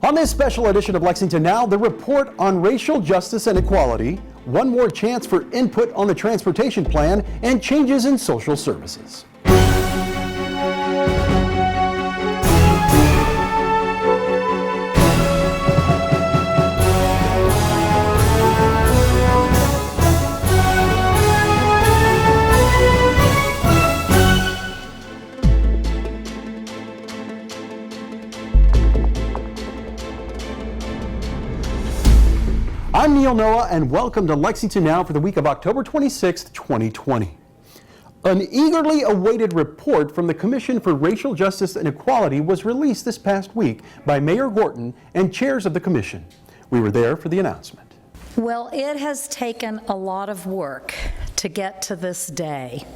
On this special edition of Lexington Now, the report on racial justice and equality, one more chance for input on the transportation plan, and changes in social services. I'm Neil Noah, and welcome to Lexington Now for the week of October 26, 2020. An eagerly awaited report from the Commission for Racial Justice and Equality was released this past week by Mayor Gorton and chairs of the commission. We were there for the announcement. Well, it has taken a lot of work to get to this day.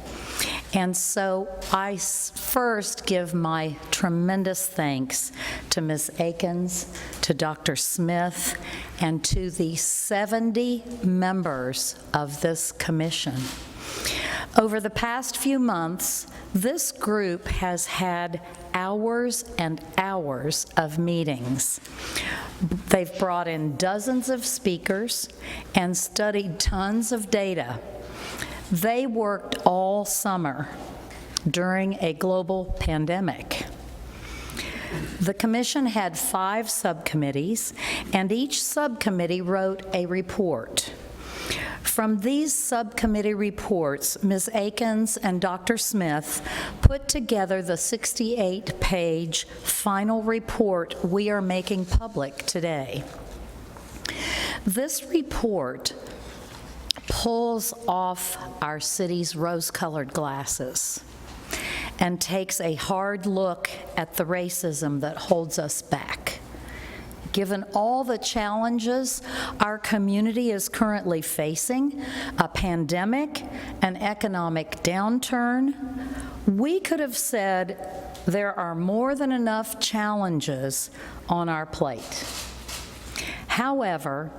And so I first give my tremendous thanks to Ms. Akins, to Dr. Smith, and to the 70 members of this commission. Over the past few months, this group has had hours and hours of meetings. They've brought in dozens of speakers and studied tons of data. They worked all summer during a global pandemic. The commission had 5 subcommittees, and each subcommittee wrote a report. From these subcommittee reports, Ms. Akins and Dr. Smith put together the 68-page final report we are making public today. This report pulls off our city's rose-colored glasses and takes a hard look at the racism that holds us back. Given all the challenges our community is currently facing, a pandemic, an economic downturn, we could have said there are more than enough challenges on our plate. However,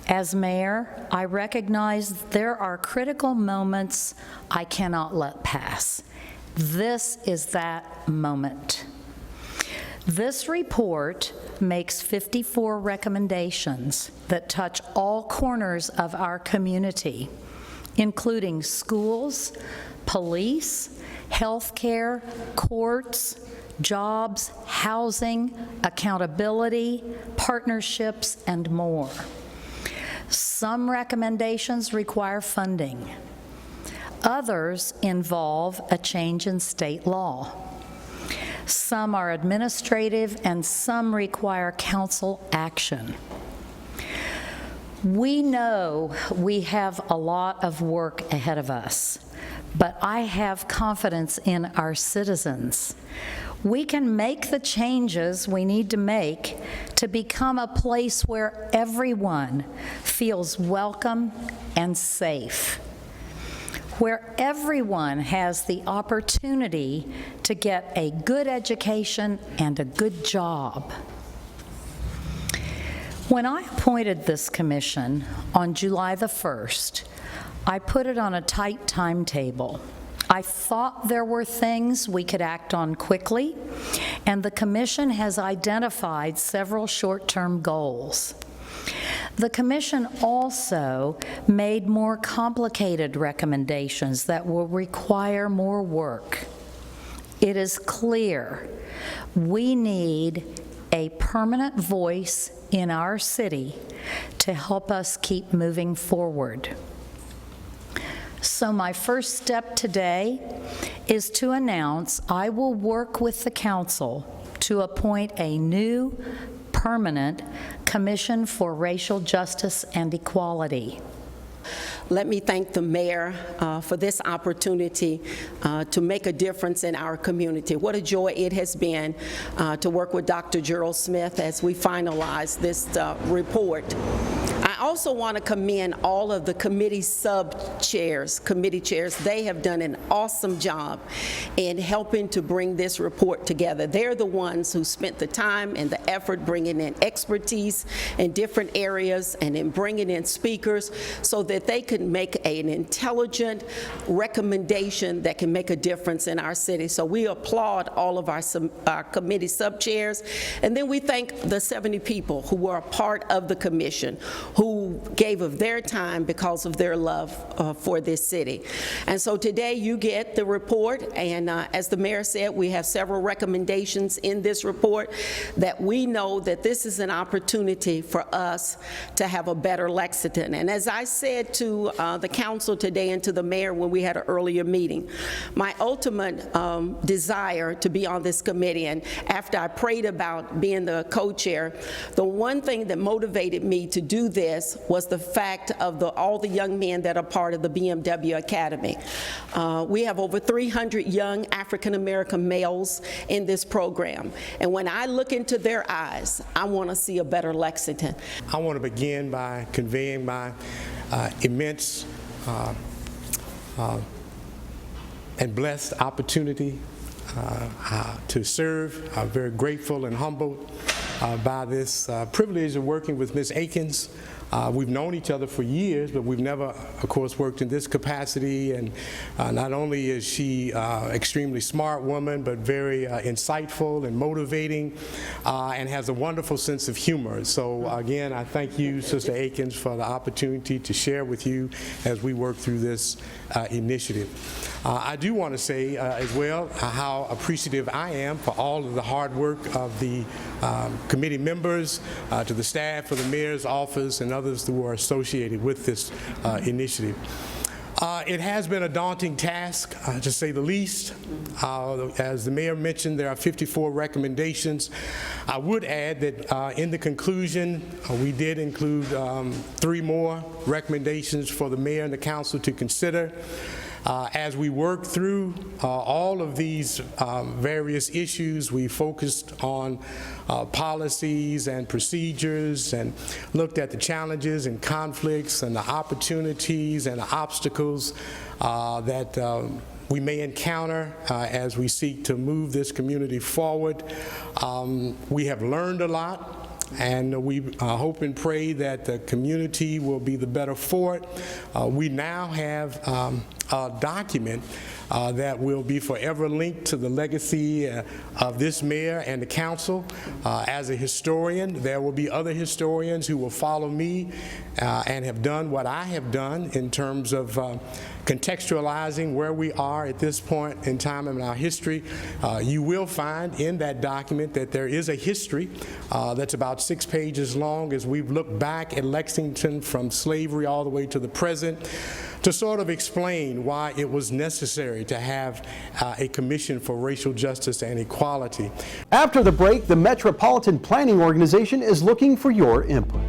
as mayor, I recognize there are critical moments I cannot let pass. This is that moment. This report makes 54 recommendations that touch all corners of our community, including schools, police, healthcare, courts, jobs, housing, accountability, partnerships, and more. Some recommendations require funding. Others involve a change in state law. Some are administrative, and some require council action. We know we have a lot of work ahead of us, but I have confidence in our citizens. We can make the changes we need to make to become a place where everyone feels welcome and safe, where everyone has the opportunity to get a good education and a good job. When I appointed this commission on July the 1st, I put it on a tight timetable. I thought there were things we could act on quickly, and the commission has identified several short-term goals. The commission also made more complicated recommendations that will require more work. It is clear we need a permanent voice in our city to help us keep moving forward. So my first step today is to announce I will work with the council to appoint a new permanent Commission for Racial Justice and Equality. Let me thank the mayor for this opportunity to make a difference in our community. What a joy it has been to work with Dr. Gerald Smith as we finalize this report. I also want to commend all of the committee sub-chairs, committee chairs. They have done an awesome job in helping to bring this report together. They're the ones who spent the time and the effort bringing in expertise in different areas and in bringing in speakers so that they could make an intelligent recommendation that can make a difference in our city. So we applaud all of our committee sub-chairs, and then we thank the 70 people who were a part of the commission, who gave of their time because of their love for this city. And so today you get the report, and as the mayor said, we have several recommendations in this report that we know that this is an opportunity for us to have a better Lexington. And as I said to the council today and to the mayor when we had an earlier meeting, my ultimate desire to be on this committee, and after I prayed about being the co-chair, the one thing that motivated me to do this was the fact of all the young men that are part of the BMW Academy. We have over 300 young African-American males in this program, and when I look into their eyes, I want to see a better Lexington. I want to begin by conveying my immense and blessed opportunity to serve. I'm very grateful and humbled by this privilege of working with Ms. Akins. We've known each other for years, but we've never, of course, worked in this capacity. And not only is she extremely smart woman, but very insightful and motivating, and has a wonderful sense of humor. So again, I thank you, Sister Akins, for the opportunity to share with you as we work through this initiative. I do want to say as well how appreciative I am for all of the hard work of the committee members, to the staff of the mayor's office and others who are associated with this initiative. It has been a daunting task, to say the least. As the mayor mentioned, there are 54 recommendations. I would add that in the conclusion, we did include 3 more recommendations for the mayor and the council to consider. As we work through all of these various issues, we focused on policies and procedures and looked at the challenges and conflicts and the opportunities and the obstacles that we may encounter as we seek to move this community forward. We have learned a lot. And we hope and pray that the community will be the better for it. We now have a document that will be forever linked to the legacy of this mayor and the council. As a historian, there will be other historians who will follow me and have done what I have done in terms of contextualizing where we are at this point in time in our history. You will find in that document that there is a history that's about 6 pages long as we've looked back at Lexington from slavery all the way to the present, to sort of explain why it was necessary to have a commission for racial justice and equality. After the break, the Metropolitan Planning Organization is looking for your input.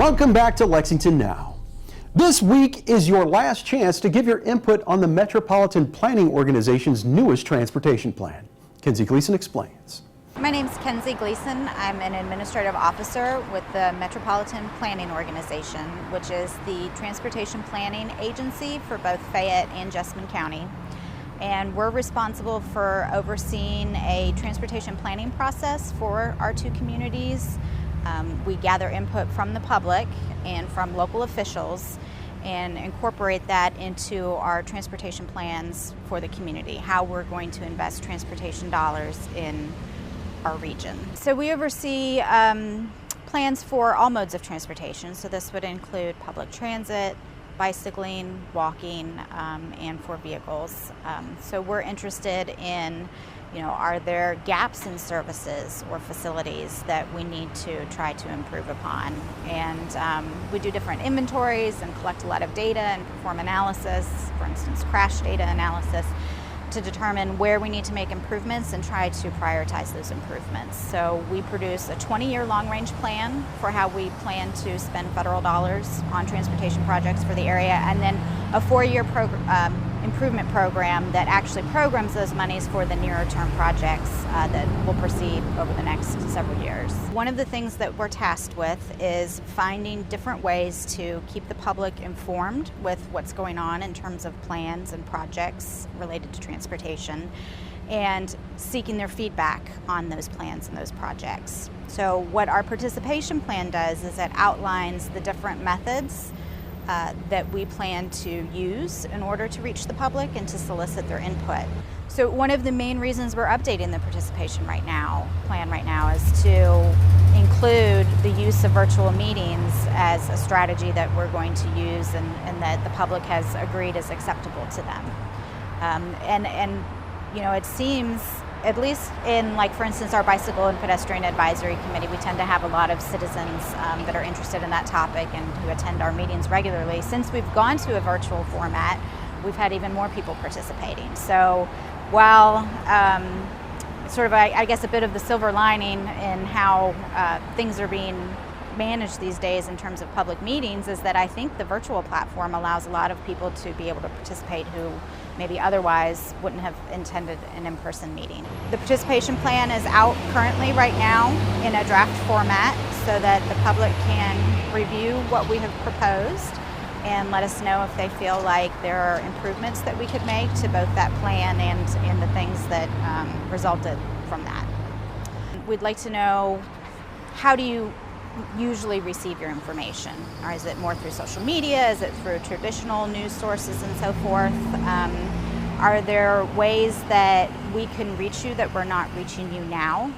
Welcome back to Lexington Now. This week is your last chance to give your input on the Metropolitan Planning Organization's newest transportation plan. Kenzie Gleason explains. My name is Kenzie Gleason. I'm an administrative officer with the Metropolitan Planning Organization, which is the transportation planning agency for both Fayette and Jessamine County. And we're responsible for overseeing a transportation planning process for our two communities. We gather input from the public and from local officials and incorporate that into our transportation plans for the community, how we're going to invest transportation dollars in our region. So we oversee plans for all modes of transportation. So this would include public transit, bicycling, walking, and for vehicles. So we're interested in, are there gaps in services or facilities that we need to try to improve upon? And we do different inventories and collect a lot of data and perform analysis, for instance, crash data analysis, to determine where we need to make improvements and try to prioritize those improvements. So we produce a 20-year long-range plan for how we plan to spend federal dollars on transportation projects for the area, and then a 4-year improvement program that actually programs those monies for the nearer-term projects that will proceed over the next several years. One of the things that we're tasked with is finding different ways to keep the public informed with what's going on in terms of plans and projects related to transportation, and seeking their feedback on those plans and those projects. So what our participation plan does is it outlines the different methods that we plan to use in order to reach the public and to solicit their input. So one of the main reasons we're updating the participation plan right now is to include the use of virtual meetings as a strategy that we're going to use and that the public has agreed is acceptable to them. It seems, at least in, for instance, our Bicycle and Pedestrian Advisory Committee, we tend to have a lot of citizens that are interested in that topic and who attend our meetings regularly. Since we've gone to a virtual format, we've had even more people participating. So while I guess a bit of the silver lining in how things are being managed these days in terms of public meetings is that I think the virtual platform allows a lot of people to be able to participate who maybe otherwise wouldn't have attended an in-person meeting. The participation plan is out currently right now in a draft format so that the public can review what we have proposed and let us know if they feel like there are improvements that we could make to both that plan and the things that resulted from that. We'd like to know, how do you usually receive your information? Or is it more through social media? Is it through traditional news sources and so forth? Are there ways that we can reach you that we're not reaching you now?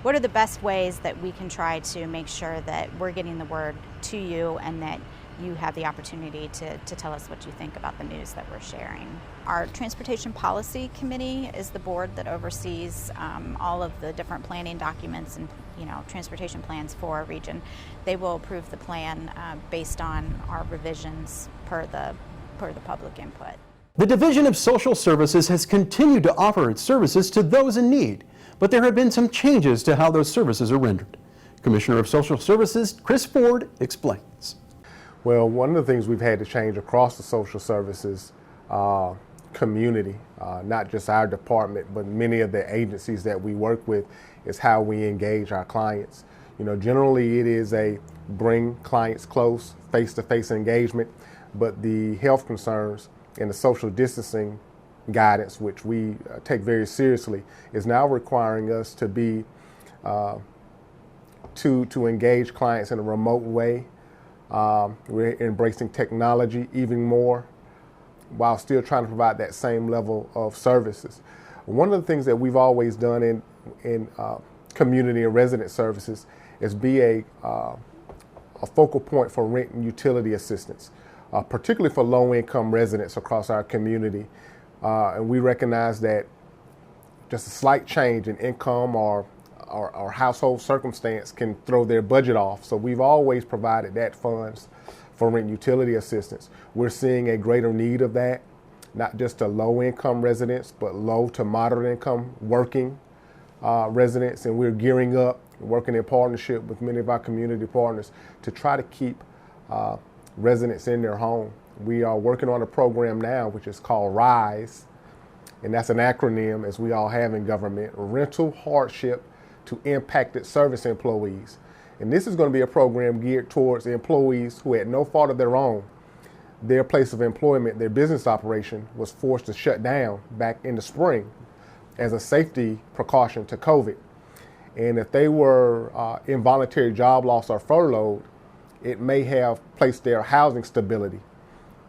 What are the best ways that we can try to make sure that we're getting the word to you and that you have the opportunity to tell us what you think about the news that we're sharing? Our Transportation Policy Committee is the board that oversees all of the different planning documents and transportation plans for our region. They will approve the plan based on our revisions per the public input. The Division of Social Services has continued to offer its services to those in need, but there have been some changes to how those services are rendered. Commissioner of Social Services Chris Ford explains. Well, one of the things we've had to change across the social services community, not just our department, but many of the agencies that we work with, is how we engage our clients. Generally it is a bring clients close, face-to-face engagement, but the health concerns and the social distancing guidance, which we take very seriously, is now requiring us to be to engage clients in a remote way. We're embracing technology even more while still trying to provide that same level of services. One of the things that we've always done in community and resident services is be a focal point for rent and utility assistance, particularly for low-income residents across our community. And we recognize that just a slight change in income or household circumstance can throw their budget off. So we've always provided that funds for rent and utility assistance. We're seeing a greater need of that, not just to low-income residents, but low to moderate-income working residents. And we're gearing up, working in partnership with many of our community partners to try to keep residents in their home. We are working on a program now which is called RISE, and that's an acronym, as we all have in government, Rental Hardship to Impacted Service Employees. And this is going to be a program geared towards employees who, at no fault of their own, their place of employment, their business operation was forced to shut down back in the spring as a safety precaution to COVID. And if they were involuntary job loss or furloughed, it may have placed their housing stability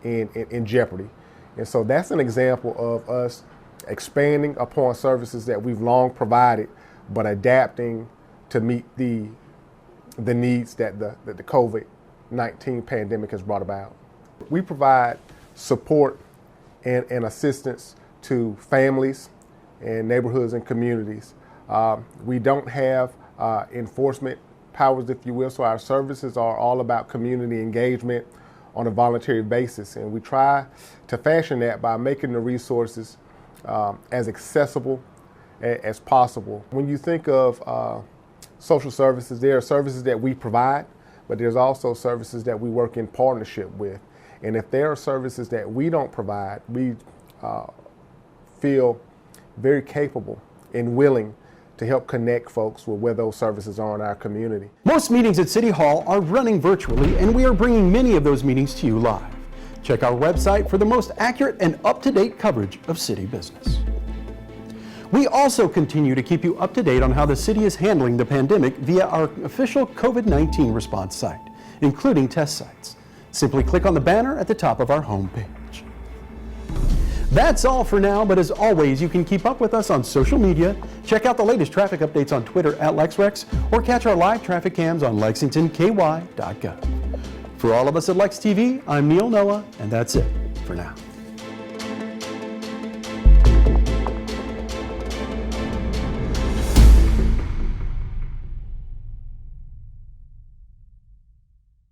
in jeopardy. And so that's an example of us expanding upon services that we've long provided, but adapting to meet the needs that the COVID-19 pandemic has brought about. We provide support and assistance to families and neighborhoods and communities. We don't have enforcement powers, if you will, so our services are all about community engagement on a voluntary basis, and we try to fashion that by making the resources as accessible as possible. When you think of social services, there are services that we provide, but there's also services that we work in partnership with. And if there are services that we don't provide, we feel very capable and willing to help connect folks with where those services are in our community. Most meetings at City Hall are running virtually, and we are bringing many of those meetings to you live. Check our website for the most accurate and up-to-date coverage of city business. We also continue to keep you up to date on how the city is handling the pandemic via our official COVID-19 response site, including test sites. Simply click on the banner at the top of our homepage. That's all for now, but as always, you can keep up with us on social media, check out the latest traffic updates on Twitter at LexRex, or catch our live traffic cams on lexingtonky.gov. For all of us at Lex TV, I'm Neil Noah, and that's it for now.